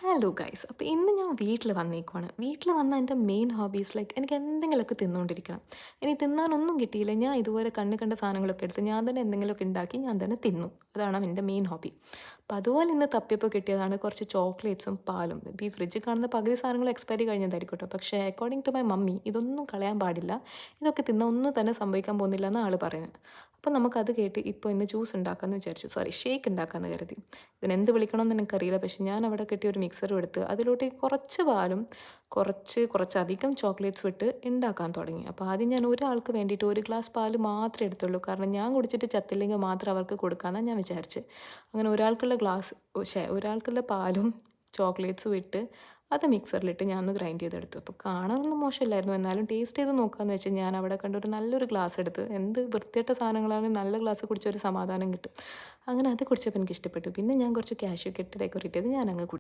Hello guys അപ്പോൾ ഇന്ന് ഞാൻ വീട്ടിൽ വന്നേക്കുവാണ്. വീട്ടിൽ വന്ന എൻ്റെ മെയിൻ ഹോബീസ് ലൈക്ക് എനിക്ക് എന്തെങ്കിലുമൊക്കെ തിന്നുകൊണ്ടിരിക്കണം. ഇനി തിന്നാനൊന്നും കിട്ടിയില്ല, ഞാൻ ഇതുപോലെ കണ്ണ് കണ്ട സാധനങ്ങളൊക്കെ എടുത്ത് ഞാൻ തന്നെ എന്തെങ്കിലുമൊക്കെ ഉണ്ടാക്കി ഞാൻ തന്നെ തിന്നു. അതാണ് എൻ്റെ മെയിൻ ഹോബി. അപ്പോൾ അതുപോലെ ഇന്ന് തപ്പിയപ്പോൾ കിട്ടിയതാണ് കുറച്ച് ചോക്ലേറ്റ്സും പാലും. ഇപ്പോൾ ഈ ഫ്രിഡ്ജിൽ കാണുന്ന പകുതി സാധനങ്ങൾ എക്സ്പയറി കഴിഞ്ഞതായിരിക്കും കേട്ടോ, പക്ഷേ അക്കോർഡിംഗ് ടു മൈ മമ്മി ഇതൊന്നും കളയാൻ പാടില്ല, ഇതൊക്കെ തിന്ന ഒന്നും തന്നെ സംഭവിക്കാൻ പോകുന്നില്ല എന്ന് ആൾ പറയുന്നത്. അപ്പോൾ നമുക്കത് കേട്ട് ഇപ്പോൾ ഇന്ന് ജ്യൂസ് ഉണ്ടാക്കാമെന്ന് വിചാരിച്ചു, സോറി ഷേക്ക് ഉണ്ടാക്കാമെന്ന് കരുതി. ഇതിനെന്ത് വിളിക്കണമെന്ന് എനിക്കറിയില്ല, പക്ഷേ ഞാൻ അവിടെ കിട്ടിയ ഒരു മിക്സറും എടുത്ത് അതിലോട്ട് കുറച്ച് പാലും കുറച്ചധികം ചോക്ലേറ്റ്സും ഇട്ട് ഉണ്ടാക്കാൻ തുടങ്ങി. അപ്പോൾ ആദ്യം ഞാൻ ഒരാൾക്ക് വേണ്ടിയിട്ട് ഒരു ഗ്ലാസ് പാല് മാത്രമേ എടുത്തുള്ളൂ, കാരണം ഞാൻ കുടിച്ചിട്ട് ചത്തില്ലെങ്കിൽ മാത്രം അവർക്ക് കൊടുക്കാമെന്നാണ് ഞാൻ വിചാരിച്ച്. അങ്ങനെ ഒരാൾക്കുള്ള പാലും ചോക്ലേറ്റ്സും ഇട്ട് അത് മിക്സറിലിട്ട് ഞാൻ ഒന്ന് ഗ്രൈൻഡ് ചെയ്തെടുത്തു. അപ്പോൾ കാണാനൊന്നും മോശമില്ലായിരുന്നു, എന്നാലും ടേസ്റ്റ് ചെയ്ത് നോക്കാമെന്ന് വെച്ചാൽ ഞാൻ അവിടെ കണ്ടൊരു നല്ലൊരു ഗ്ലാസ് എടുത്ത്, എന്ത് വൃത്തികെട്ട സാധനങ്ങളാണെങ്കിൽ നല്ല ഗ്ലാസ് കുടിച്ചൊരു സമാധാനം കിട്ടും. അങ്ങനെ അത് കുടിച്ചപ്പോൾ എനിക്ക് ഇഷ്ടപ്പെട്ടു. പിന്നെ ഞാൻ കുറച്ച് കാഷ്യൂ ഒക്കെ ഇട്ട് ഡെക്കറേറ്റ് ചെയ്ത് ഞാൻ അങ്ങ്